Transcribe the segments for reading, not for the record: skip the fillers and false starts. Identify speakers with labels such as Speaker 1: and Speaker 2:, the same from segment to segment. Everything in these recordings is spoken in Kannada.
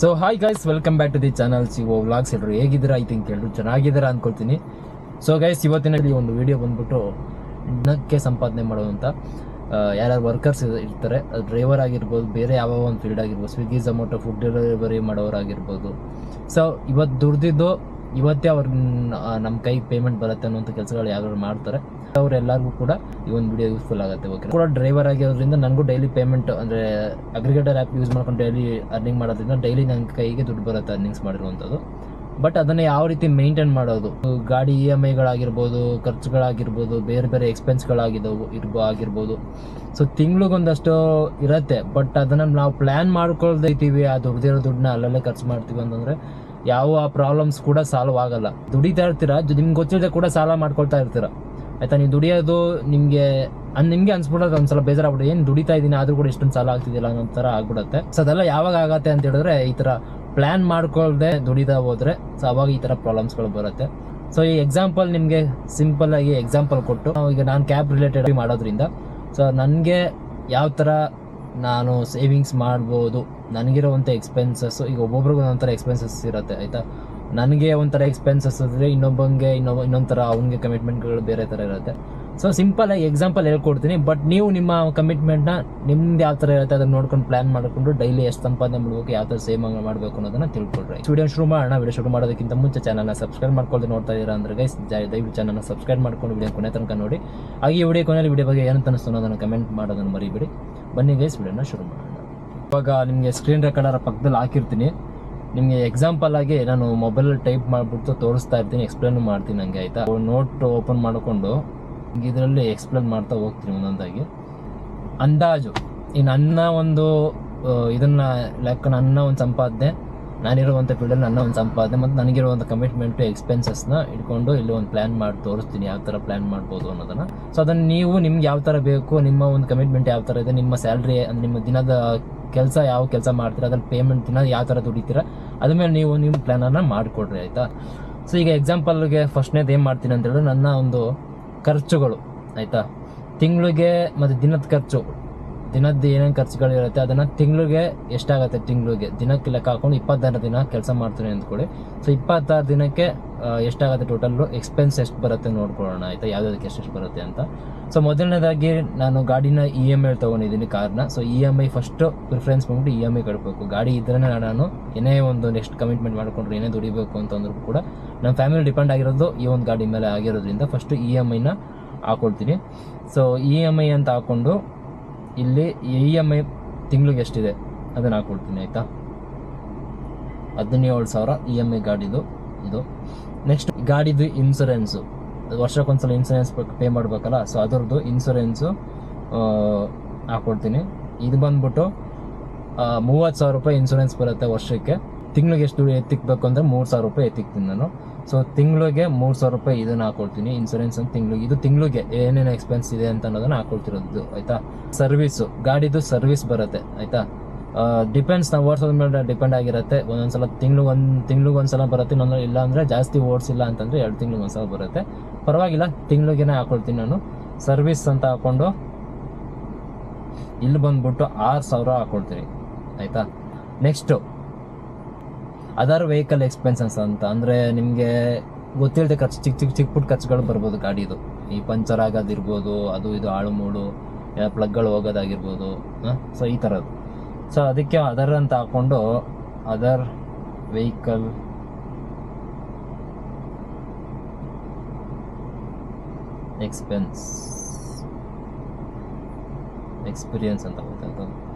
Speaker 1: So hi guys, welcome back to the channel CO vlogs. ಎಲ್ಲರೂ ಹೇಗಿದ್ದೀರಾ? ಐ ಥಿಂಕ್ ಎಲ್ಲರೂ ಚೆನ್ನಾಗಿದ್ದೀರಾ ಅಂದ್ಕೊಳ್ತೀನಿ. ಸೊ ಗೈಸ್, ಇವತ್ತಿನ ಒಂದು ವಿಡಿಯೋ ಬಂದ್ಬಿಟ್ಟು ದಿನಕ್ಕೆ ಸಂಪಾದನೆ ಮಾಡೋದಂತ ಯಾರ್ಯಾರು ವರ್ಕರ್ಸ್ ಇರ್ತಾರೆ, ಡ್ರೈವರ್ ಆಗಿರ್ಬೋದು, ಬೇರೆ ಯಾವ ಒಂದು ಫೀಲ್ಡ್ ಆಗಿರ್ಬೋದು, ಸ್ವಿಗ್ಗಿ ಝೊಮ್ಯಾಟೊ ಫುಡ್ ಡೆಲಿವರಿ ಮಾಡೋರಾಗಿರ್ಬೋದು. ಸೊ ಇವತ್ತು ದುಡ್ದಿದ್ದು ಇವತ್ತೇ ಅವ್ರಿಗೆ ನಮ್ಮ ಕೈಗೆ ಪೇಮೆಂಟ್ ಬರುತ್ತೆ ಅನ್ನೋಂಥ ಕೆಲಸಗಳು ಯಾರು ಮಾಡ್ತಾರೆ ಅವರೆಲ್ಲರಿಗೂ ಕೂಡ ಈ ಒಂದು ವಿಡಿಯೋ ಯೂಸ್ಫುಲ್ ಆಗುತ್ತೆ. ಓಕೆ, ಕೂಡ ಡ್ರೈವರ್ ಆಗಿರೋದ್ರಿಂದ ನನಗೂ ಡೈಲಿ ಪೇಮೆಂಟ್ ಅಂದರೆ ಅಗ್ರಿಗೇಟರ್ ಆ್ಯಪ್ ಯೂಸ್ ಮಾಡ್ಕೊಂಡು ಡೈಲಿ ಅರ್ನಿಂಗ್ ಮಾಡೋದ್ರಿಂದ ಡೈಲಿ ನನ್ನ ಕೈಗೆ ದುಡ್ಡು ಬರುತ್ತೆ ಅರ್ನಿಂಗ್ಸ್ ಮಾಡಿರುವಂಥದ್ದು. ಬಟ್ ಅದನ್ನು ಯಾವ ರೀತಿ ಮೇಂಟೈನ್ ಮಾಡೋದು, ಗಾಡಿ EMIಗಳಾಗಿರ್ಬೋದು, ಖರ್ಚುಗಳಾಗಿರ್ಬೋದು, ಬೇರೆ ಬೇರೆ ಆಗಿರ್ಬೋದು. ಸೊ ತಿಂಗ್ಳಿಗೊಂದಷ್ಟು ಇರುತ್ತೆ, ಬಟ್ ಅದನ್ನು ನಾವು ಪ್ಲ್ಯಾನ್ ಮಾಡ್ಕೊಳ್ದೇ ಇರ್ತೀವಿ. ಆ ದುಡ್ದಿರೋ ದುಡ್ಡನ್ನ ಅಲ್ಲಲ್ಲೇ ಖರ್ಚು ಮಾಡ್ತೀವಿ ಅಂತಂದರೆ ಯಾವ ಪ್ರಾಬ್ಲಮ್ಸ್ ಕೂಡ ಸಾಲ್ವ್ ಆಗಲ್ಲ. ದುಡಿತಾ ಇರ್ತೀರಾ, ನಿಮ್ಗೆ ಗೊತ್ತಿಲ್ಲದೆ ಕೂಡ ಸಾಲ ಮಾಡ್ಕೊಳ್ತಾ ಇರ್ತೀರಾ. ಆಯ್ತಾ, ನೀವು ದುಡಿಯೋದು ನಿಮಗೆ ಅನ್ಸ್ಬಿಡೋದು ಒಂದ್ಸಲ ಬೇಜಾರಾಗ್ಬಿಟ್ಟು, ಏನು ದುಡಿತಾ ಇದ್ದೀನಿ ಆದ್ರೂ ಕೂಡ ಇಷ್ಟೊಂದು ಸಾಲ ಆಗ್ತಿದ್ದಿಲ್ಲ ಅನ್ನೋ ಥರ ಆಗ್ಬಿಡುತ್ತೆ. ಸೊ ಅದೆಲ್ಲ ಯಾವಾಗ ಆಗತ್ತೆ ಅಂತ ಹೇಳಿದ್ರೆ, ಈ ಥರ ಪ್ಲ್ಯಾನ್ ಮಾಡ್ಕೊಳ್ದೆ ದುಡಿತಾ ಹೋದ್ರೆ ಸೊ ಅವಾಗ ಈ ಥರ ಪ್ರಾಬ್ಲಮ್ಸ್ಗಳು ಬರುತ್ತೆ. ಸೊ ಈ ಎಕ್ಸಾಂಪಲ್ ನಿಮಗೆ ಸಿಂಪಲ್ ಆಗಿ ಎಕ್ಸಾಂಪಲ್ ಕೊಟ್ಟು, ಈಗ ನಾನು ಕ್ಯಾಬ್ ರಿಲೇಟೆಡ್ ಮಾಡೋದ್ರಿಂದ ಸೊ ನನಗೆ ಯಾವ ಥರ ನಾನು ಸೇವಿಂಗ್ಸ್ ಮಾಡ್ಬೋದು, ನನಗಿರೋವಂಥ ಎಕ್ಸ್ಪೆನ್ಸಸ್, ಈಗ ಒಬ್ಬೊಬ್ರಿಗೆ ಒಂದೊಂಥರ ಎಕ್ಸ್ಪೆನ್ಸಸ್ ಇರುತ್ತೆ. ಆಯಿತಾ, ನನಗೆ ಒಂಥರ ಎಕ್ಸ್ಪೆನ್ಸಸ್ ಅಂದರೆ ಇನ್ನೊಬ್ಬಂಗೆ ಇನ್ನೊಂಥರ ಅವ್ನಿಗೆ ಕಮಿಟ್ಮೆಂಟ್ಗಳು ಬೇರೆ ಥರ ಇರುತ್ತೆ. ಸೊ ಸಿಂಪಲಾಗಿ ಎಕ್ಸಾಂಪಲ್ ಹೇಳ್ಕೊಡ್ತೀನಿ, ಬಟ್ ನೀವು ನಿಮ್ಮ ಕಮಿಟ್ಮೆಂಟ್ನ ನಿಮ್ದು ಯಾವ ಥರ ಇರುತ್ತೆ ಅದನ್ನು ನೋಡ್ಕೊಂಡು ಪ್ಲ್ಯಾನ್ ಮಾಡಿಕೊಂಡು ಡೈಲಿ ಎಷ್ಟು ಸಂಪಾದನೆ ಮಾಡಬೇಕು, ಯಾವ ಥರ ಸೇವ್ ಮಾಡಬೇಕು ಅನ್ನೋದನ್ನು ತಿಳ್ಕೊಳ್ರಿ. ವಿಡಿಯೋ ಶುರು ಮಾಡೋಣ. ವಿಡಿಯೋ ಶುರು ಮಾಡೋದಕ್ಕಿಂತ ಮುಂಚೆ ಚಾನಲ್ನ ಸಬ್ಸ್ಕ್ರೈಬ್ ಮಾಡ್ಕೊಳ್ಳಿ ನೋಡ್ತಾ ಇದ್ದೀರಾ ಅಂದರೆ ಗೈಸ್, ದಯವಿಟ್ಟು ಚಾನಲ್ನ ಸಬ್ಸ್ಕ್ರೈಬ್ ಮಾಡ್ಕೊಂಡು ವಿಡಿಯೋ ಕೊನೆ ತನಕ ನೋಡಿ. ಹಾಗೆ ಈ ವಿಡಿಯೋ ಕೊನೆಯಲ್ಲಿ ವಿಡಿಯೋ ಬಗ್ಗೆ ಏನಂತ ಅನಿಸ್ತು ಅನ್ನೋದನ್ನು ಕಮೆಂಟ್ ಮಾಡೋದನ್ನು ಮರಿಬೇಡಿ. ಬನ್ನಿ ಗೈಸ್, ವಿಡಿಯೋನ ಶುರು ಮಾಡೋಣ. ಇವಾಗ ನಿಮಗೆ ಸ್ಕ್ರೀನ್ ರೆಕಾರ್ಡರ ಪಕ್ಕದಲ್ಲಿ ಹಾಕಿರ್ತೀನಿ. ನಿಮಗೆ ಎಕ್ಸಾಂಪಲ್ ಆಗಿ ನಾನು ಮೊಬೈಲಲ್ಲಿ ಟೈಪ್ ಮಾಡಿಬಿಟ್ಟು ತೋರಿಸ್ತಾ ಇರ್ತೀನಿ, ಎಕ್ಸ್ಪ್ಲೇನ್ ಮಾಡ್ತೀನಿ ಹಂಗೆ. ಆಯಿತಾ, ನೋಟ್ ಓಪನ್ ಮಾಡಿಕೊಂಡು ಇದರಲ್ಲಿ ಎಕ್ಸ್ಪ್ಲೇನ್ ಮಾಡ್ತಾ ಹೋಗ್ತೀನಿ ಒಂದೊಂದಾಗಿ. ಅಂದಾಜು ಈ ನನ್ನ ಒಂದು ಇದನ್ನು ನನ್ನ ಒಂದು ಸಂಪಾದನೆ, ನಾನಿರುವಂಥ ಫೀಲ್ಡಲ್ಲಿ ನನ್ನ ಒಂದು ಸಂಪಾದನೆ ಮತ್ತು ನನಗಿರುವಂಥ ಕಮಿಟ್ಮೆಂಟು ಎಕ್ಸ್ಪೆನ್ಸಸ್ನ ಇಟ್ಕೊಂಡು ಇಲ್ಲಿ ಒಂದು ಪ್ಲ್ಯಾನ್ ಮಾಡಿ ತೋರಿಸ್ತೀನಿ, ಯಾವ ಥರ ಪ್ಲ್ಯಾನ್ ಮಾಡ್ಬೋದು ಅನ್ನೋದನ್ನು. ಸೊ ಅದನ್ನು ನೀವು ನಿಮ್ಗೆ ಯಾವ ಥರ ಬೇಕು, ನಿಮ್ಮ ಒಂದು ಕಮಿಟ್ಮೆಂಟ್ ಯಾವ ಥರ ಇದೆ, ನಿಮ್ಮ ಸ್ಯಾಲ್ರಿ, ನಿಮ್ಮ ದಿನದ ಕೆಲಸ ಯಾವ ಕೆಲಸ ಮಾಡ್ತೀರಾ, ಅದ್ರಲ್ಲಿ ಪೇಮೆಂಟ್ ದಿನ ಯಾವ ಥರ ದುಡಿತೀರಾ, ಅದ್ಮೇಲೆ ನೀವು ನಿಮ್ಮ ಪ್ಲ್ಯಾನನ್ನು ಮಾಡಿಕೊಡ್ರಿ. ಆಯಿತಾ, ಸೊ ಈಗ ಎಕ್ಸಾಂಪಲ್ಗೆ ಫಸ್ಟ್ನೇದು ಏನು ಮಾಡ್ತೀನಿ ಅಂತ ಹೇಳಿದ್ರೆ, ನನ್ನ ಒಂದು ಖರ್ಚುಗಳು. ಆಯಿತಾ, ತಿಂಗಳಿಗೆ ಮತ್ತು ದಿನದ್ದು ಏನೇನು ಖರ್ಚುಗಳಿರುತ್ತೆ ಅದನ್ನು ತಿಂಗಳಿಗೆ ಎಷ್ಟಾಗುತ್ತೆ, ದಿನಕ್ಕೆ ಲೆಕ್ಕ ಹಾಕೊಂಡು 26 ದಿನ ಕೆಲಸ ಮಾಡ್ತೀನಿ ಅಂದ್ಕೊಳ್ಳಿ. ಸೊ 26 ದಿನಕ್ಕೆ ಎಷ್ಟಾಗುತ್ತೆ ಟೋಟಲ್ಲು ಎಕ್ಸ್ಪೆನ್ಸ್ ಎಷ್ಟು ಬರುತ್ತೆ ನೋಡ್ಕೊಳ್ಳೋಣ. ಆಯಿತಾ, ಯಾವುದಕ್ಕೆ ಎಷ್ಟು ಬರುತ್ತೆ ಅಂತ. ಸೊ ಮೊದಲನೇದಾಗಿ ನಾನು ಗಾಡಿನ EMI ತೊಗೊಂಡಿದ್ದೀನಿ, ಕಾರ್ನ. ಸೊ EMI ಫಸ್ಟು ಪ್ರಿಫರೆನ್ಸ್ ಬಂದ್ಬಿಟ್ಟು EMI ಕಟ್ಟಬೇಕು. ಗಾಡಿ ಇದ್ರೇ ನಾನು ಏನೇ ಒಂದು ನೆಕ್ಸ್ಟ್ ಕಮಿಟ್ಮೆಂಟ್ ಮಾಡಿಕೊಂಡ್ರೆ ಏನೇ ದುಡಿಬೇಕು ಅಂತಂದ್ರೂ ಕೂಡ ನಮ್ಮ ಫ್ಯಾಮಿಲಿ ಡಿಪೆಂಡ್ ಆಗಿರೋದು ಈ ಒಂದು ಗಾಡಿ ಮೇಲೆ ಆಗಿರೋದ್ರಿಂದ ಫಸ್ಟು EMIನ ಹಾಕೊಳ್ತೀನಿ. ಸೊ EMI ಅಂತ ಹಾಕ್ಕೊಂಡು ಇಲ್ಲಿ EMI ತಿಂಗ್ಳಿಗೆ ಎಷ್ಟಿದೆ ಅದನ್ನು ಹಾಕೊಳ್ತೀನಿ. ಆಯಿತಾ, 17,000 EMI ಗಾಡಿದು ಇದು. ನೆಕ್ಸ್ಟ್ ಗಾಡಿದು ಇನ್ಸೂರೆನ್ಸು, ವರ್ಷಕ್ಕೊಂದ್ಸಲ ಇನ್ಸೂರೆನ್ಸ್ ಪೇ ಮಾಡಬೇಕಲ್ಲ, ಸೊ ಅದರದ್ದು ಇನ್ಸೂರೆನ್ಸು ಹಾಕೊಳ್ತೀನಿ. ಇದು ಬಂದ್ಬಿಟ್ಟು 30,000 ರೂಪಾಯಿ ಇನ್ಸೂರೆನ್ಸ್ ಬರುತ್ತೆ ವರ್ಷಕ್ಕೆ. ತಿಂಗಳಿಗೆ ಎಷ್ಟು ಎತ್ತಿಕ್ಬೇಕು ಅಂದರೆ 3,000 ರೂಪಾಯಿ ಎತ್ತಿಕ್ತೀನಿ ನಾನು. ಸೊ ತಿಂಗಳಿಗೆ 3,000 ರೂಪಾಯಿ ಇದನ್ನು ಹಾಕೊಳ್ತೀನಿ ಇನ್ಸೂರೆನ್ಸ್ ಅಂತ ತಿಂಗಳಿಗೆ. ಇದು ತಿಂಗಳಿಗೆ ಏನೇನು ಎಕ್ಸ್ಪೆನ್ಸ್ ಇದೆ ಅಂತ ಅನ್ನೋದನ್ನು ಹಾಕೊಳ್ತಿರೋದು. ಆಯಿತಾ, ಸರ್ವಿಸು, ಗಾಡಿದು ಸರ್ವಿಸ್ ಬರುತ್ತೆ. ಆಯಿತಾ, ಡಿಪೆಂಡ್ಸ್, ನಾವು ಓಡಿಸೋದ್ರ ಮೇಲೆ ಡಿಪೆಂಡ್ ಆಗಿರುತ್ತೆ. ಒಂದೊಂದ್ಸಲ ತಿಂಗ್ಳಿಗೊಂದ್ಸಲ ಬರುತ್ತೆ, ಇನ್ನೊಂದು ಇಲ್ಲ ಅಂದರೆ ಜಾಸ್ತಿ ಓಡಿಸಿಲ್ಲ ಅಂತಂದರೆ 2 ತಿಂಗ್ಳಿಗೆ ಒಂದ್ಸಲ ಬರುತ್ತೆ. ಪರವಾಗಿಲ್ಲ, ತಿಂಗ್ಳಿಗೆ ಹಾಕೊಳ್ತೀನಿ ನಾನು. ಸರ್ವಿಸ್ ಅಂತ ಹಾಕ್ಕೊಂಡು ಇಲ್ಲಿ ಬಂದ್ಬಿಟ್ಟು 6,000 ಹಾಕೊಳ್ತೀನಿ. ಆಯಿತಾ, ನೆಕ್ಸ್ಟು ಅದರ್ ವೆಹಿಕಲ್ ಎಕ್ಸ್ಪೆನ್ಸಸ್ ಅಂತ ಅಂದರೆ ನಿಮಗೆ ಗೊತ್ತಿಲ್ಲದೆ ಖರ್ಚು, ಚಿಕ್ಕ ಪುಟ್ಟ ಖರ್ಚುಗಳು ಬರ್ಬೋದು ಗಾಡಿದು. ಈ ಪಂಚರ್ ಆಗೋದಿರ್ಬೋದು, ಅದು ಇದು ಆಳು ಮೂಳು ಪ್ಲಗ್ಗಳು ಹೋಗೋದಾಗಿರ್ಬೋದು. ಸೊ ಈ ಥರದ್ದು. ಸೊ ಅದಕ್ಕೆ ಅದರ್ ಅಂತ ಹಾಕ್ಕೊಂಡು ಅದರ್ ವೆಹಿಕಲ್ ಎಕ್ಸ್ಪೀರಿಯನ್ಸ್ ಅಂತ ಗೊತ್ತಾಯ್ತು,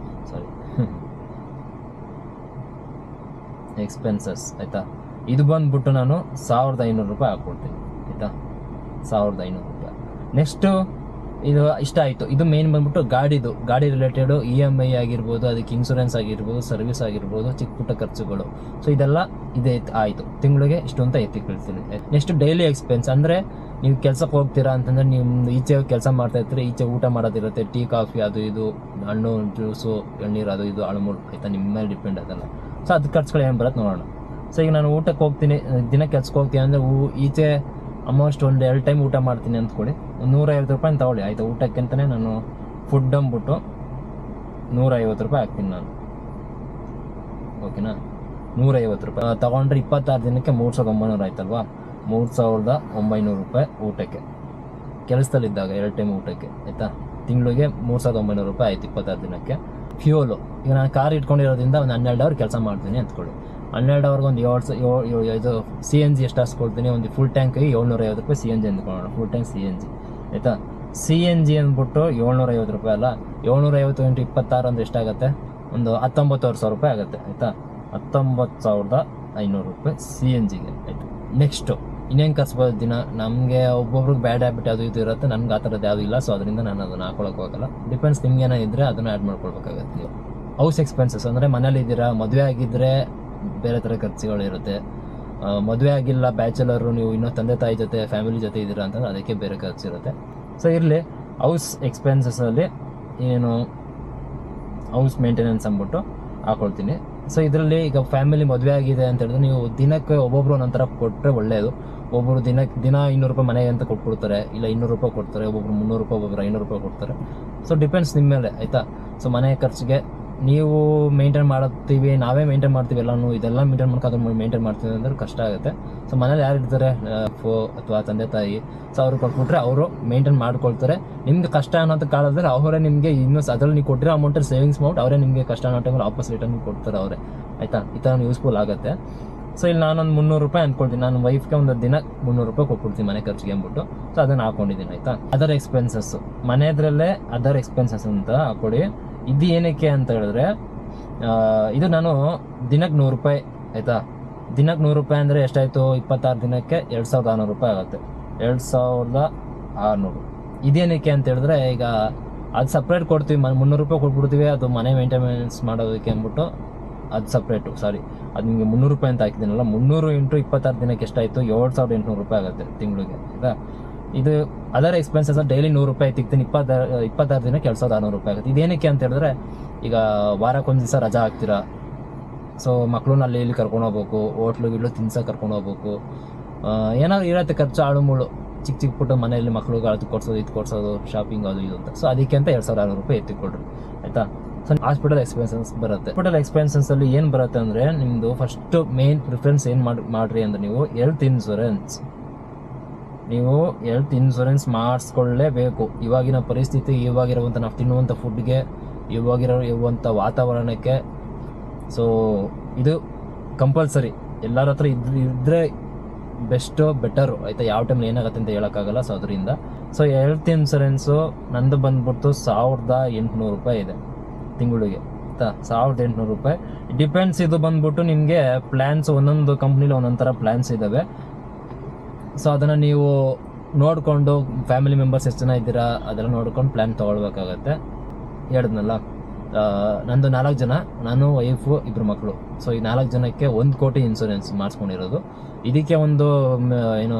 Speaker 1: ಸಾರಿ, ಎಕ್ಸ್ಪೆನ್ಸಸ್. ಆಯಿತಾ, ಇದು ಬಂದ್ಬಿಟ್ಟು ನಾನು 1,500 ರೂಪಾಯಿ ಹಾಕ್ಕೊಡ್ತೀನಿ. ಆಯಿತಾ, 1,500 ರೂಪಾಯಿ. ನೆಕ್ಸ್ಟು ಇದು ಇಷ್ಟ ಆಯಿತು. ಇದು ಮೇನ್ ಬಂದ್ಬಿಟ್ಟು ಗಾಡಿ ರಿಲೇಟೆಡು EMI ಆಗಿರ್ಬೋದು, ಅದಕ್ಕೆ ಇನ್ಸೂರೆನ್ಸ್ ಆಗಿರ್ಬೋದು, ಸರ್ವಿಸ್ ಆಗಿರ್ಬೋದು, ಚಿಕ್ಕ ಪುಟ್ಟ ಖರ್ಚುಗಳು. ಸೊ ಇದೆಲ್ಲ ಇದೆ ಆಯಿತು. ತಿಂಗಳಿಗೆ ಇಷ್ಟು ಅಂತ ಎತ್ತಿಕೊಳ್ತೀನಿ. ನೆಕ್ಸ್ಟ್ ಡೈಲಿ ಎಕ್ಸ್ಪೆನ್ಸ್ ಅಂದರೆ ನೀವು ಕೆಲಸಕ್ಕೆ ಹೋಗ್ತೀರಾ ಅಂತಂದರೆ, ನೀವು ಈಚೆ ಕೆಲಸ ಮಾಡ್ತಾ ಇರ್ತೀರಿ, ಈಚೆ ಊಟ ಮಾಡೋದಿರುತ್ತೆ, ಟೀ ಕಾಫಿ ಅದು ಇದು, ಹಣ್ಣು ಜ್ಯೂಸು ಎಳ್ನೀರು ಅದು ಇದು ಅಳಮೂಳು. ಆಯಿತಾ, ನಿಮ್ಮ ಮೇಲೆ ಡಿಪೆಂಡ್ ಅದಲ್ಲ. ಸೊ ಅದು ಖರ್ಚುಗಳು ಏನು ಬರುತ್ತೆ ನೋಡೋಣ. ಸೊ ಈಗ ನಾನು ಊಟಕ್ಕೆ ಹೋಗ್ತೀನಿ, ದಿನ ಕೆಲ್ಸಕ್ಕೆ ಹೋಗ್ತೀನಿ ಅಂದರೆ ಈಚೆ ಆಲ್ಮೋಸ್ಟ್ 1-2 ಟೈಮ್ ಊಟ ಮಾಡ್ತೀನಿ ಅಂದ್ಕೊಳ್ಳಿ, 150 ರೂಪಾಯಿ ತಗೊಳ್ಳಿ. ಆಯಿತಾ, ಊಟಕ್ಕೆ ಅಂತಲೇ ನಾನು ಫುಡ್ ಅಂದ್ಬಿಟ್ಟು 150 ರೂಪಾಯಿ ಹಾಕ್ತೀನಿ ನಾನು. ಓಕೆನಾ, 150 ರೂಪಾಯಿ. ತಗೊಂಡ್ರೆ 26 ದಿನಕ್ಕೆ 3900 ಆಯ್ತಲ್ವಾ. 3900 ರೂಪಾಯಿ ಊಟಕ್ಕೆ, ಕೆಲಸದಲ್ಲಿದ್ದಾಗ 2 ಟೈಮ್ ಊಟಕ್ಕೆ ಆಯ್ತಾ. ತಿಂಗಳಿಗೆ 3900 ರೂಪಾಯಿ ಆಯ್ತು 26 ದಿನಕ್ಕೆ. ಫ್ಯೂಲು, ಈಗ ನಾನು ಕಾರ್ ಇಟ್ಕೊಂಡಿರೋದ್ರಿಂದ ಒಂದು 12 ಅವರ್ ಕೆಲಸ ಮಾಡ್ತೀನಿ ಅಂದ್ಕೊಳ್ಳಿ. 12 ಅವರ್ಗೆ ಒಂದು 7 ಇದು CNG ಎಷ್ಟು ಹಾಕ್ಸ್ಕೊಳ್ತೀನಿ, ಒಂದು ಫುಲ್ ಟ್ಯಾಂಕಿಗೆ 750 ರೂಪಾಯಿ CNG ಅಂದ್ಕೊಳ್ಳೋಣ, ಫುಲ್ ಟ್ಯಾಂಕ್ CNG ಆಯಿತಾ. CNG ಅಂದ್ಬಿಟ್ಟು 750 ರೂಪಾಯಿ ಅಲ್ಲ, 750 × 26 ಅಂದರೆ ಎಷ್ಟಾಗುತ್ತೆ, ಒಂದು 19,000 ರೂಪಾಯಿ ಆಗುತ್ತೆ ಆಯಿತಾ. 19,500 ರೂಪಾಯಿ CNGಗೆ ಆಯಿತು. ನೆಕ್ಸ್ಟು ಇನ್ನೇನು ಕಸ್ಬೋದು ದಿನ. ನಮಗೆ ಒಬ್ಬೊಬ್ರಿಗೆ ಬ್ಯಾಡ್ ಹ್ಯಾಬಿಟ್ ಅದು ಇದು ಇರುತ್ತೆ, ನನಗೆ ಆ ಥರದ್ದು ಯಾವುದೂ ಇಲ್ಲ. ಸೊ ಅದರಿಂದ ನಾನು ಅದನ್ನು ಹಾಕೊಳಕ್ಕೆ ಹೋಗಲ್ಲ. ಡಿಪೆಂಡ್ಸ್, ನಿಮ್ಗೆ ಏನೋ ಇದ್ದರೆ ಅದನ್ನು ಆ್ಯಡ್ ಮಾಡ್ಕೊಳ್ಬೇಕಾಗತ್ತೆ ನೀವು. ಹೌಸ್ ಎಕ್ಸ್ಪೆನ್ಸಸ್ ಅಂದರೆ ಮನೇಲಿದ್ದೀರಾ, ಮದುವೆ ಆಗಿದ್ದರೆ ಬೇರೆ ಥರ ಖರ್ಚುಗಳಿರುತ್ತೆ. ಮದುವೆ ಆಗಿಲ್ಲ, ಬ್ಯಾಚುಲರು, ನೀವು ಇನ್ನೂ ತಂದೆ ತಾಯಿ ಜೊತೆ ಫ್ಯಾಮಿಲಿ ಜೊತೆ ಇದ್ದೀರಾ ಅಂತಂದ್ರೆ ಅದಕ್ಕೆ ಬೇರೆ ಖರ್ಚಿರುತ್ತೆ. ಸೊ ಇರಲಿ, ಹೌಸ್ ಎಕ್ಸ್ಪೆನ್ಸಸ್ಸಲ್ಲಿ ಏನು ಹೌಸ್ ಮೇಂಟೆನೆನ್ಸ್ ಅಂದ್ಬಿಟ್ಟು ಹಾಕೊಳ್ತೀನಿ. ಸೊ ಇದರಲ್ಲಿ ಈಗ ಫ್ಯಾಮಿಲಿ ಮದುವೆ ಆಗಿದೆ ಅಂತ ಹೇಳಿದ್ರೆ ನೀವು ದಿನಕ್ಕೆ ಒಬ್ಬೊಬ್ರು ಒಂದೊಂಥರ ಕೊಟ್ಟರೆ ಒಳ್ಳೆಯದು. ಒಬ್ಬರು ದಿನ 200 ರೂಪಾಯಿ ಮನೆಗೆ ಅಂತ ಕೊಟ್ಬಿಡ್ತಾರೆ, ಇಲ್ಲ 200 ರೂಪಾಯಿ ಕೊಡ್ತಾರೆ, ಒಬ್ಬೊಬ್ರು 300 ರೂಪಾಯಿ, ಒಬ್ಬೊಬ್ರು 500 ರೂಪಾಯಿ ಕೊಡ್ತಾರೆ. ಸೊ ಡಿಪೆಂಡ್ಸ್ ನಿಮ್ಮ ಮೇಲೆ ಆಯಿತಾ. ಸೊ ಮನೆ ಖರ್ಚಿಗೆ ನೀವು ಮೇಂಟೈನ್ ಮಾಡ್ತೀವಿ, ನಾವೇ ಮೇಂಟೈನ್ ಮಾಡ್ತೀವಿ ಎಲ್ಲನೂ, ಇದೆಲ್ಲ ಮೇಂಟೈನ್ ಮಾಡ್ಕೊಂಡು ಮೇಂಟೈನ್ ಮಾಡ್ತೀವಿ ಅಂದ್ರೆ ಕಷ್ಟ ಆಗುತ್ತೆ. ಸೊ ಮನೇಲಿ ಯಾರು ಇರ್ತಾರೆ, ಅಥವಾ ತಂದೆ ತಾಯಿ, ಸೊ ಅವ್ರು ಕೊಟ್ಬಿಟ್ರೆ ಅವರು ಮೇಂಟೈನ್ ಮಾಡ್ಕೊಳ್ತಾರೆ. ನಿಮ್ಗೆ ಕಷ್ಟ ಅನ್ನೋಂಥ ಕಾಲದಲ್ಲಿ ಅವರೇ ನಿಮಗೆ ಇನ್ನೂ ಅದರಲ್ಲಿ ನೀವು ಕೊಟ್ಟಿರೋ ಅಮೌಂಟಲ್ಲಿ ಸೇವಿಂಗ್ಸ್ ಮಾಡಿ ಅವರೇ ನಿಮಗೆ ಕಷ್ಟ ಅನ್ನೋ ಟೈಮಲ್ಲಿ ವಾಪಸ್ ರಿಟರ್ನ್ ಕೊಡ್ತಾರೆ ಅವರೇ ಆಯಿತಾ. ಈ ಥರ ಯೂಸ್ಫುಲ್ ಆಗುತ್ತೆ. ಸೊ ಇಲ್ಲಿ ನಾನೊಂದು 300 ರೂಪಾಯಿ ಅಂದ್ಕೊಳ್ತೀನಿ, ನಾನು ವೈಫ್ಗೆ ಒಂದು ದಿನ 300 ರೂಪಾಯಿ ಕೊಟ್ಬಿಡ್ತೀನಿ ಮನೆ ಖರ್ಚಿಗೆ ಅಂದ್ಬಿಟ್ಟು. ಸೊ ಅದನ್ನು ಹಾಕೊಂಡಿದ್ದೀನಿ ಆಯಿತಾ. ಅದರ್ ಎಕ್ಸ್ಪೆನ್ಸಸ್ಸು ಮನೆಯದ್ರಲ್ಲೇ ಅದರ್ ಎಕ್ಸ್ಪೆನ್ಸಸ್ ಅಂತ ಹಾಕೊಡಿ. ಇದು ಏನಕ್ಕೆ ಅಂತ ಹೇಳಿದ್ರೆ, ಇದು ನಾನು ದಿನಕ್ಕೆ 100 ರೂಪಾಯಿ ಆಯಿತಾ. ದಿನಕ್ಕೆ 100 ರೂಪಾಯಿ ಅಂದರೆ ಎಷ್ಟಾಯಿತು, 26 ದಿನಕ್ಕೆ 2600 ರೂಪಾಯಿ ಆಗುತ್ತೆ. 2600 ಇದೇನಕ್ಕೆ ಅಂತ ಹೇಳಿದ್ರೆ, ಈಗ ಅದು ಸಪ್ರೇಟ್ ಕೊಡ್ತೀವಿ, 300 ರೂಪಾಯಿ ಕೊಟ್ಬಿಡ್ತೀವಿ, ಅದು ಮನೆ ಮೇಂಟೆನೆನ್ಸ್ ಮಾಡೋದಕ್ಕೆ ಅಂದ್ಬಿಟ್ಟು ಅದು ಸಪ್ರೇಟು. ಸಾರಿ, ಅದು ನಿಮಗೆ 300 ರೂಪಾಯಿ ಅಂತ ಹಾಕಿದ್ದೀನಲ್ಲ, 300 × 26 ದಿನಕ್ಕೆ ಎಷ್ಟಾಯಿತು, 7800 ರೂಪಾಯಿ ಆಗುತ್ತೆ ತಿಂಗಳಿಗೆ ಆಯಿತಾ. ಇದು ಅದರ್ ಎಕ್ಸ್ಪೆನ್ಸಸ್ ಡೈಲಿ 100 ರೂಪಾಯಿ ತಿಕ್ತೀನಿ, 26 ದಿನಕ್ಕೆ 2600 ರೂಪಾಯಿ ಆಗುತ್ತೆ. ಇದೇನಕ್ಕೆ ಅಂತ ಹೇಳಿದ್ರೆ, ಈಗ ವಾರಕ್ಕೊಂದು ದಿವಸ ರಜಾ ಹಾಕ್ತೀರಾ, ಸೊ ಮಕ್ಕಳನ್ನ ಅಲ್ಲಿ ಇಲ್ಲಿ ಕರ್ಕೊಂಡು ಹೋಗ್ಬೇಕು, ಹೋಟ್ಲು ತಿನ್ಸೋಕೆ ಕರ್ಕೊಂಡು ಹೋಗ್ಬೇಕು, ಏನಾದ್ರು ಇರತ್ತೆ ಖರ್ಚು ಆಳು ಮೂಳು, ಚಿಕ್ಕ ಪುಟ್ಟ ಮನೆಯಲ್ಲಿ ಮಕ್ಳಿಗೆ ಅದು ಕೊಡ್ಸೋದು ಇದು ಕೊಡ್ಸೋದು, ಶಾಪಿಂಗ್ ಅದು ಇದು ಅಂತ. ಸೊ ಅದಕ್ಕೆ ಅಂತ 2600 ರೂಪಾಯಿ ಎತ್ತಿಕೊಡ್ರಿ ಆಯಿತಾ. ಸೊ ಹಾಸ್ಪಿಟಲ್ ಎಕ್ಸ್ಪೆನ್ಸಸ್ ಬರುತ್ತೆ. ಹಾಸ್ಪಿಟಲ್ ಎಕ್ಸ್ಪೆನ್ಸಸ್ಸಲ್ಲಿ ಏನು ಬರುತ್ತೆ ಅಂದರೆ, ನಿಮ್ಮದು ಫಸ್ಟು ಮೇನ್ ಪ್ರಿಫರೆನ್ಸ್ ಏನು ಮಾಡಿರಿ ಅಂದರೆ, ನೀವು ಹೆಲ್ತ್ ಇನ್ಶೂರೆನ್ಸ್ ಮಾಡಿಸ್ಕೊಳ್ಳೇಬೇಕು. ಇವಾಗಿನ ಪರಿಸ್ಥಿತಿ, ಇವಾಗಿರುವಂಥ ನಾವು ತಿನ್ನುವಂಥ ಫುಡ್ಗೆ, ಇರುವಂಥ ವಾತಾವರಣಕ್ಕೆ, ಸೊ ಇದು ಕಂಪಲ್ಸರಿ ಎಲ್ಲರ ಹತ್ರ ಇದ್ದರೆ ಬೆಟರು ಆಯಿತಾ. ಯಾವ ಟೈಮಲ್ಲಿ ಏನಾಗುತ್ತೆ ಅಂತ ಹೇಳೋಕ್ಕಾಗಲ್ಲ. ಸೊ ಅದರಿಂದ ಸೊ ಹೆಲ್ತ್ ಇನ್ಶೂರೆನ್ಸು ನಂದು ಬಂದ್ಬಿಟ್ಟು 1800 ರೂಪಾಯಿ ಇದೆ ತಿಂಗಳಿಗೆ ಆಯಿತಾ. 1800 ರೂಪಾಯಿ ಡಿಪೆಂಡ್ಸ್. ಇದು ಬಂದ್ಬಿಟ್ಟು ನಿಮಗೆ ಪ್ಲ್ಯಾನ್ಸ್, ಒಂದೊಂದು ಕಂಪ್ನಿಲಿ ಒಂದೊಂದು ಥರ ಪ್ಲ್ಯಾನ್ಸ್ ಇದ್ದಾವೆ. ಸೊ ಅದನ್ನು ನೀವು ನೋಡಿಕೊಂಡು, ಫ್ಯಾಮಿಲಿ ಮೆಂಬರ್ಸ್ ಎಷ್ಟು ಜನ ಇದ್ದೀರಾ ಅದೆಲ್ಲ ನೋಡ್ಕೊಂಡು ಪ್ಲ್ಯಾನ್ ತೊಗೊಳ್ಬೇಕಾಗತ್ತೆ. ಹೇಳಿದ್ನಲ್ಲ, ನಂದು 4 ಜನ, ನಾನು ವೈಫು 2 ಮಕ್ಕಳು. ಸೊ ಈ 4 ಜನಕ್ಕೆ 1 ಕೋಟಿ ಇನ್ಶೂರೆನ್ಸ್ ಮಾಡಿಸ್ಕೊಂಡಿರೋದು. ಇದಕ್ಕೆ ಒಂದು ಏನು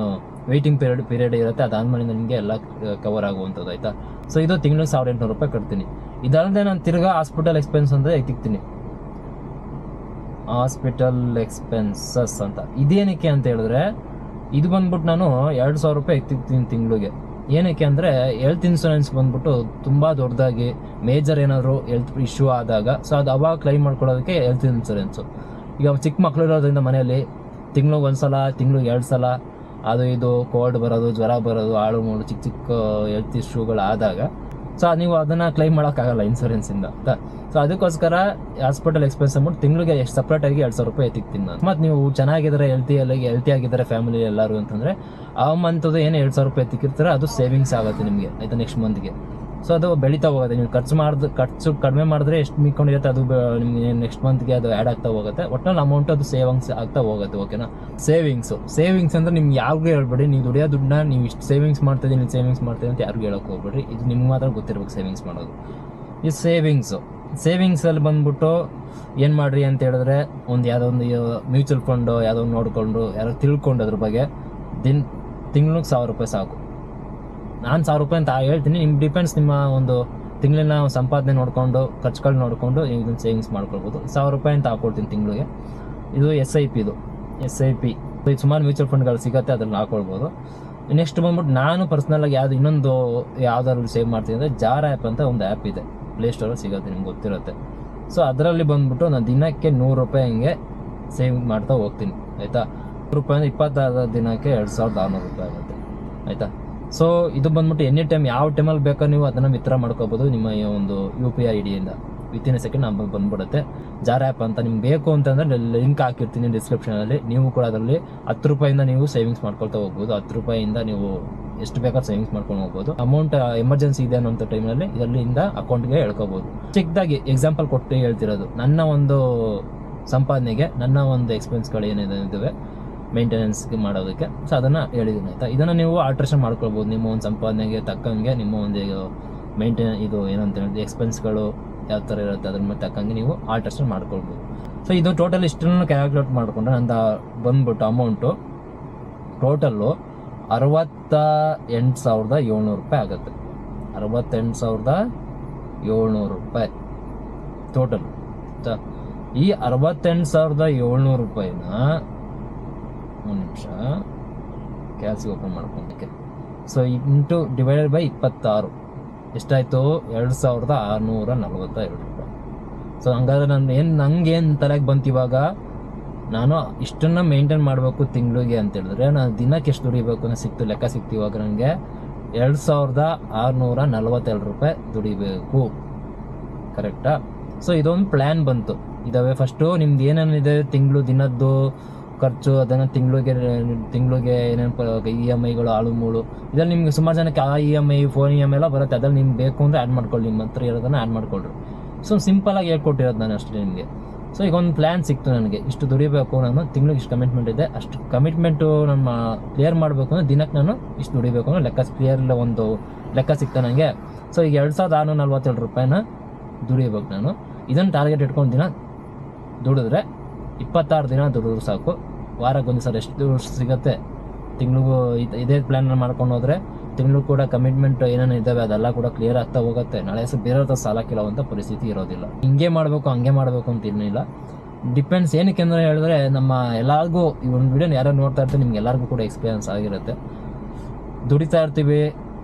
Speaker 1: ವೆಯ್ಟಿಂಗ್ ಪೀರಿಯಡ್ ಇರುತ್ತೆ, ಅದಾದ್ಮೇಲೆ ನಿಮಗೆ ಎಲ್ಲ ಕವರ್ ಆಗುವಂಥದ್ದು ಆಯಿತಾ. ಸೊ ಇದು ತಿಂಗಳಿಗೆ 1800 ರೂಪಾಯಿ ಕಟ್ತೀನಿ. ಇದಲ್ಲದೆ ನಾನು ತಿರ್ಗಾ ಹಾಸ್ಪಿಟಲ್ ಎಕ್ಸ್ಪೆನ್ಸ್ ಅಂತ ಎತ್ತಿಕ್ತೀನಿ, ಹಾಸ್ಪಿಟಲ್ ಎಕ್ಸ್ಪೆನ್ಸಸ್ ಅಂತ. ಇದೇನಕ್ಕೆ ಅಂತ ಹೇಳಿದ್ರೆ, ಇದು ಬಂದ್ಬಿಟ್ಟು ನಾನು 2000 ರೂಪಾಯಿ ಎತ್ತಿಕ್ತೀನಿ ತಿಂಗಳಿಗೆ. ಏನಕ್ಕೆ ಅಂದರೆ, ಹೆಲ್ತ್ ಇನ್ಶೂರೆನ್ಸ್ ಬಂದ್ಬಿಟ್ಟು ತುಂಬ ದೊಡ್ಡದಾಗಿ ಮೇಜರ್ ಏನಾದರೂ ಹೆಲ್ತ್ ಇಶ್ಯೂ ಆದಾಗ, ಸೊ ಅದು ಅವಾಗ ಕ್ಲೈಮ್ ಮಾಡ್ಕೊಳ್ಳೋದಕ್ಕೆ ಹೆಲ್ತ್ ಇನ್ಶೂರೆನ್ಸು. ಈಗ ಚಿಕ್ಕ ಮಕ್ಕಳು ಇರೋದ್ರಿಂದ ಮನೆಯಲ್ಲಿ ತಿಂಗ್ಳಿಗೆ 1 ಸಲ, ತಿಂಗ್ಳಿಗೆ 2 ಸಲ ಅದು ಇದು ಕೋಲ್ಡ್ ಬರೋದು, ಜ್ವರ ಬರೋದು, ಆಳು ಮೂಳು ಚಿಕ್ಕ ಹೆಲ್ತ್ ಇಶ್ಯೂಗಳಾದಾಗ, ಸೊ ನೀವು ಅದನ್ನು ಕ್ಲೈಮ್ ಮಾಡೋಕ್ಕಾಗಲ್ಲ ಇನ್ಶೂರೆನ್ಸಿಂದ ಆಯಿತಾ. ಸೊ ಅದಕ್ಕೋಸ್ಕರ ಹಾಸ್ಪಿಟಲ್ ಎಕ್ಸ್ಪೆನ್ಸ್ ಅಂದ್ಬಿಟ್ಟು ತಿಂಗಳಿಗೆ ಎಷ್ಟು ಸಪ್ರೇಟಾಗಿ 2000 ರೂಪಾಯಿ ಎತ್ತಿಕ್ತೀನಿ ನಾನು. ಮತ್ತು ನೀವು ಚೆನ್ನಾಗಿದ್ದಾರೆ, ಹೆಲ್ತಿ ಆಗಿದ್ದಾರೆ ಫ್ಯಾಮಿಲಿ ಎಲ್ಲರೂ ಅಂತಂದರೆ, ಆ ಮಂತದ್ದು ಏನು 2000 ರೂಪಾಯಿ ಎತ್ತಿಕ್ಕಿರ್ತಾರೆ, ಅದು ಸೇವಿಂಗ್ಸ್ ಆಗುತ್ತೆ ನಿಮಗೆ ಆಯಿತಾ ನೆಕ್ಸ್ಟ್ ಮಂತ್ಗೆ. ಸೊ ಅದು ಬೆಳೀತಾ ಹೋಗುತ್ತೆ. ನೀವು ಖರ್ಚು ಕಡಿಮೆ ಮಾಡಿದ್ರೆ ಎಷ್ಟು ಮಿಕ್ಕೊಂಡಿರುತ್ತೆ ಅದು ನಿಮಗೆ ನೆಕ್ಸ್ಟ್ ಮಂತ್ಗೆ ಅದು ಆ್ಯಡ್ ಆಗ್ತಾ ಹೋಗುತ್ತೆ. ಒಟ್ಟಲ್ಲಿ ಅಮೌಂಟ್ ಅದು ಸೇವಿಂಗ್ಸ್ ಆಗ್ತಾ ಹೋಗುತ್ತೆ. ಓಕೆನಾ. ಸೇವಿಂಗ್ಸ್ ಅಂದರೆ ನಿಮ್ಗೆ ಯಾರಿಗೂ ಹೇಳ್ಬೇಡಿ, ನೀವು ದುಡಿಯೋ ದುಡ್ಡನ್ನ ನೀವು ಇಷ್ಟು ಸೇವಿಂಗ್ಸ್ ಮಾಡ್ತಿದ್ದೀನಿ ಅಂತ ಯಾರಿಗೂ ಹೇಳೋಕೆ ಹೋಗ್ಬೇಡ್ರಿ. ಇದು ನಿಮ್ಗೆ ಮಾತ್ರ ಗೊತ್ತಿರ್ಬೇಕು ಸೇವಿಂಗ್ಸ್ ಮಾಡೋದು. ಈ ಸೇವಿಂಗ್ಸಲ್ಲಿ ಬಂದ್ಬಿಟ್ಟು ಏನು ಮಾಡಿರಿ ಅಂತ ಹೇಳಿದ್ರೆ, ಯಾವುದೋ ಒಂದು ಮ್ಯೂಚುವಲ್ ಫಂಡು ಯಾವುದೋ ನೋಡಿಕೊಂಡು ತಿಳ್ಕೊಂಡು ಅದ್ರ ಬಗ್ಗೆ ತಿಂಗ್ಳಿಗೆ 1000 ರೂಪಾಯಿ ಸಾಕು. ನಾನು 1000 ರೂಪಾಯಿ ಅಂತ ಹೇಳ್ತೀನಿ, ನಿಮ್ಗೆ ಡಿಪೆಂಡ್ಸ್. ನಿಮ್ಮ ಒಂದು ತಿಂಗಳಿನ ಸಂಪಾದನೆ ನೋಡಿಕೊಂಡು, ಖರ್ಚುಗಳು ನೋಡಿಕೊಂಡು ಇದನ್ನು ಸೇವಿಂಗ್ಸ್ ಮಾಡ್ಕೊಳ್ಬೋದು. 1000 ರೂಪಾಯಿ ಅಂತ ಹಾಕೊಳ್ತೀನಿ ತಿಂಗಳಿಗೆ. ಇದು SIP ಇದು ಸುಮಾರು ಮ್ಯೂಚುವಲ್ ಫಂಡ್ಗಳು ಸಿಗುತ್ತೆ, ಅದ್ರಲ್ಲಿ ಹಾಕೊಳ್ಬೋದು. ನೆಕ್ಸ್ಟ್ ಬಂದ್ಬಿಟ್ಟು ನಾನು ಪರ್ಸ್ನಲಾಗಿ ಯಾವ್ದಾದ್ರು ಸೇವ್ ಮಾಡ್ತೀನಿ ಅಂದರೆ, ಜಾರ್ ಆ್ಯಪ್ ಅಂತ ಒಂದು ಆ್ಯಪ್ ಇದೆ, ಪ್ಲೇಸ್ಟೋರಲ್ಲಿ ಸಿಗುತ್ತೆ, ನಿಮ್ಗೆ ಗೊತ್ತಿರುತ್ತೆ. ಸೊ ಅದರಲ್ಲಿ ಬಂದ್ಬಿಟ್ಟು ನಾನು ದಿನಕ್ಕೆ 100 ರೂಪಾಯಿ ಹಿಂಗೆ ಸೇವಿಂಗ್ ಮಾಡ್ತಾ ಹೋಗ್ತೀನಿ ಆಯಿತಾ. ರೂಪಾಯಿಂದ 26 ದಿನಕ್ಕೆ 2600 ರೂಪಾಯಿ ಆಗುತ್ತೆ ಆಯಿತಾ. ಸೊ ಇದು ಬಂದ್ಬಿಟ್ಟು ಎನಿ ಟೈಮ್ ಯಾವ ಟೈಮಲ್ಲಿ ಬೇಕೋ ನೀವು ಅದನ್ನು ವಿತ್ಡ್ರಾ ಮಾಡ್ಕೋಬೋದು ನಿಮ್ಮ ಈ ಒಂದು UPI ID ಯಿಂದ. ವಿತಿನ್ ಸೆಕೆಂಡ್ ನಮ್ಮ ಬಂದ್ಬಿಡುತ್ತೆ. ಜಾರ್ ಆ್ಯಪ್ ಅಂತ ನಿಮ್ಗೆ ಬೇಕು ಅಂತಂದರೆ ಲಿಂಕ್ ಹಾಕಿರ್ತೀನಿ ಡಿಸ್ಕ್ರಿಪ್ಷನಲ್ಲಿ. ನೀವು ಕೂಡ ಅದರಲ್ಲಿ 10 ರೂಪಾಯಿಂದ ನೀವು ಸೇವಿಂಗ್ಸ್ ಮಾಡ್ಕೊಳ್ತಾ ಹೋಗ್ಬೋದು. 10 ರೂಪಾಯಿಂದ ನೀವು ಎಷ್ಟು ಬೇಕಾದ್ರೂ ಸೇವಿಂಗ್ಸ್ ಮಾಡ್ಕೊಂಡು ಹೋಗ್ಬೋದು. ಅಮೌಂಟ್ ಎಮರ್ಜೆನ್ಸಿ ಇದೆ ಅನ್ನೋಂಥ ಟೈಮಲ್ಲಿ ಇದರಿಂದ ಅಕೌಂಟ್ಗೆ ಎಳ್ಕೋಬೋದು. ಚಿಕ್ಕದಾಗಿ ಎಕ್ಸಾಂಪಲ್ ಕೊಟ್ಟು ಹೇಳ್ತಿರೋದು, ನನ್ನ ಒಂದು ಸಂಪಾದನೆಗೆ ನನ್ನ ಒಂದು ಎಕ್ಸ್ಪೆನ್ಸ್ಗಳು ಏನಿದೆ ಮೇಂಟೆನೆನ್ಸ್ಗೆ ಮಾಡೋದಕ್ಕೆ. ಸೊ ಅದನ್ನು ಹೇಳಿದ್ದೀನಿ ಆಯಿತಾ. ಇದನ್ನು ನೀವು ಆಲ್ಟ್ರೇಷನ್ ಮಾಡ್ಕೊಳ್ಬೋದು ನಿಮ್ಮ ಒಂದು ಸಂಪಾದನೆಗೆ ತಕ್ಕಂಗೆ. ನಿಮ್ಮ ಒಂದು ಇದು ಏನಂತ ಹೇಳಿದ್ರೆ ಎಕ್ಸ್ಪೆನ್ಸ್ಗಳು ಯಾವ ಥರ ಇರುತ್ತೆ ಅದ್ರ ಮೇಲೆ ತಕ್ಕಂಗೆ ನೀವು ಆಲ್ಟ್ರೇಷನ್ ಮಾಡ್ಕೊಳ್ಬೋದು. ಸೊ ಇದು ಟೋಟಲ್ ಇಷ್ಟನ್ನು ಕ್ಯಾಲ್ಕುಲೇಟ್ ಮಾಡಿಕೊಂಡ್ರೆ ನಂದು ಬಂದ್ಬಿಟ್ಟು ಅಮೌಂಟು ಟೋಟಲ್ಲು 68,700 ರೂಪಾಯಿ ಆಗುತ್ತೆ. 68,700 ರೂಪಾಯಿ ಟೋಟಲ್. ಈ 68,700 ರೂಪಾಯಿನ ಒಂದು ನಿಮಿಷ ಕ್ಯಾಲ್ಸಿ ಓಪನ್ ಮಾಡ್ಕೊಂಡಕ್ಕೆ. ಸೊ ಇಂಟು ಡಿವೈಡೆಡ್ ಬೈ 26 ಎಷ್ಟಾಯಿತು? 2,642 ರೂಪಾಯಿ. ಸೊ ಹಂಗಾದ್ರೆ ನಂಗೇನು ತಲೆಗೆ ಬಂತು ಇವಾಗ, ನಾನು ಇಷ್ಟನ್ನು ಮೇಂಟೈನ್ ಮಾಡಬೇಕು ತಿಂಗಳಿಗೆ ಅಂತ ಹೇಳಿದ್ರೆ ನಾನು ದಿನಕ್ಕೆ ಎಷ್ಟು ದುಡಿಬೇಕು ಅನ್ನೋ ಲೆಕ್ಕ ಸಿಕ್ತು ಇವಾಗ ನನಗೆ. 2,642 ರೂಪಾಯಿ ದುಡಿಬೇಕು, ಕರೆಕ್ಟಾ? ಸೊ ಇದೊಂದು ಪ್ಲ್ಯಾನ್ ಬಂತು. ಇದಾವೆ ಫಸ್ಟು ನಿಮ್ದು ಏನೇನಿದೆ ದಿನದ್ದು ಖರ್ಚು, ಅದನ್ನು ತಿಂಗಳಿಗೆ ಏನೇನು EMIಗಳು ಆಳು ಮೂಳು ಇದ್ರಲ್ಲಿ ನಿಮ್ಗೆ ಸುಮಾರು ಜನಕ್ಕೆ ಆ EMI ಫೋನ್ EMI ಎಲ್ಲ ಬರುತ್ತೆ. ಅದ್ರಲ್ಲಿ ನಿಮ್ಗೆ ಬೇಕು ಅಂದರೆ ಆ್ಯಡ್ ಮಾಡ್ಕೊಳ್ಳಿ, ನಿಮ್ಮ ಹತ್ರ ಇರೋದನ್ನು ಆ್ಯಡ್ ಮಾಡ್ಕೊಳ್ರಿ. ಸೊ ಸಿಂಪಲಾಗಿ ಹೇಳ್ಕೊಟ್ಟಿರೋದು ನಾನು ಅಷ್ಟೇ ನಿಮಗೆ. ಸೊ ಈಗ ಒಂದು ಪ್ಲ್ಯಾನ್ ಸಿಕ್ತು ನನಗೆ, ಇಷ್ಟು ದುಡಿಬೇಕು, ನಾನು ತಿಂಗಳಿಗೆ ಇಷ್ಟು ಕಮಿಟ್ಮೆಂಟ್ ಇದೆ, ಅಷ್ಟು ಕಮಿಟ್ಮೆಂಟು ನಮ್ಮ ಕ್ಲಿಯರ್ ಮಾಡಬೇಕು ಅಂದರೆ ದಿನಕ್ಕೆ ನಾನು ಇಷ್ಟು ದುಡಿಬೇಕು ಅನ್ನೋ ಲೆಕ್ಕ ಒಂದು ಲೆಕ್ಕ ಸಿಕ್ತು ನನಗೆ. ಸೊ ಈಗ 2,642 ರೂಪಾಯಿನ ದುಡಿಬೇಕು ನಾನು. ಇದನ್ನು ಟಾರ್ಗೆಟ್ ಇಟ್ಕೊಂಡು ದಿನ ದುಡಿದ್ರೆ 26 ದಿನ ದುಡಿದ್ರು ಸಾಕು. ವಾರಕ್ಕೆ ಒಂದು ಸಲ ಎಷ್ಟು ಸಿಗುತ್ತೆ, ತಿಂಗಳಿಗೂ ಇದೇ ಪ್ಲ್ಯಾನ್ ಮಾಡ್ಕೊಂಡು ಹೋದರೆ ತಿಂಗಳು ಕೂಡ ಕಮಿಟ್ಮೆಂಟ್ ಏನೇನು ಇದ್ದಾವೆ ಅದೆಲ್ಲ ಕೂಡ ಕ್ಲಿಯರ್ ಆಗ್ತಾ ಹೋಗುತ್ತೆ. ನಾಳೆ ಹೆಸರು ಬೇರೆ ಸಾಲ ಕೇಳುವಂಥ ಪರಿಸ್ಥಿತಿ ಇರೋದಿಲ್ಲ. ಹಿಂಗೆ ಮಾಡಬೇಕು ಹಂಗೆ ಮಾಡಬೇಕು ಅಂತ ಏನಿಲ್ಲ, ಡಿಪೆಂಡ್ಸ್. ಏನಕ್ಕೆ ಅಂದರೆ ಹೇಳಿದ್ರೆ ನಮ್ಮ ಎಲ್ಲರಿಗೂ ಈ ಒಂದು ವಿಡಿಯೋನ ಯಾರು ನೋಡ್ತಾ ಇರ್ತೀವಿ ನಿಮ್ಗೆ ಎಲ್ಲರಿಗೂ ಕೂಡ ಎಕ್ಸ್ಪೀರಿಯನ್ಸ್ ಆಗಿರುತ್ತೆ. ದುಡಿತಾ ಇರ್ತೀವಿ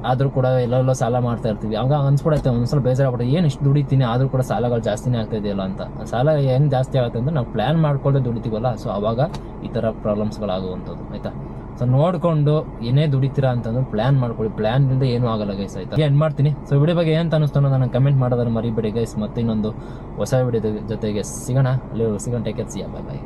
Speaker 1: ಆದರೂ ಕೂಡ ಎಲ್ಲೆಲ್ಲೋ ಸಾಲ ಮಾಡ್ತಾ ಇರ್ತೀವಿ. ಆಗ ಅನ್ಸ್ಬಿಡುತ್ತೆ ಒಂದ್ಸಲ ಬೇಜಾರಾಗ್ಬಿಟ್ಟು, ಏನು ಇಷ್ಟು ದುಡಿತೀನಿ ಆದರೂ ಕೂಡ ಸಾಲಗಳು ಜಾಸ್ತಿನೇ ಆಗ್ತಾ ಇದೆಯಲ್ಲ ಅಂತ. ಸಾಲ ಹೆಂಗೆ ಜಾಸ್ತಿ ಆಗುತ್ತೆ ಅಂದರೆ ನಾವು ಪ್ಲ್ಯಾನ್ ಮಾಡ್ಕೊಳ್ಳದೆ ದುಡಿತೀವಲ್ಲ, ಸೊ ಆವಾಗ ಈ ಥರ ಪ್ರಾಬ್ಲಮ್ಸ್ಗಳಾಗುವಂಥದ್ದು ಆಯಿತಾ. ಸೊ ನೋಡಿಕೊಂಡು ಏನೇ ದುಡಿತೀರಾ ಅಂತಂದ್ರೆ ಪ್ಲ್ಯಾನ್ ಮಾಡ್ಕೊಳ್ಳಿ. ಪ್ಲ್ಯಾನ್ ಇಲ್ಲದೆ ಏನೂ ಆಗಲ್ಲ ಗೈಸ್ ಆಯಿತಾ. ಏನು ಮಾಡ್ತೀನಿ. ಸೊ ವಿಡಿಯೋ ಬಗ್ಗೆ ಏನು ಅನಿಸ್ತಾನೋ ನನಗೆ ಕಮೆಂಟ್ ಮಾಡೋದನ್ನು ಮರಿಬೇಡಿ ಗೈಸ್. ಮತ್ತೆ ಇನ್ನೊಂದು ಹೊಸ ವಿಡಿಯೋ ಜೊತೆಗೆ ಸಿಗೋಣ. ಅಲ್ಲಿ ಸಿಗೋಣ. Take care, see you, bye by.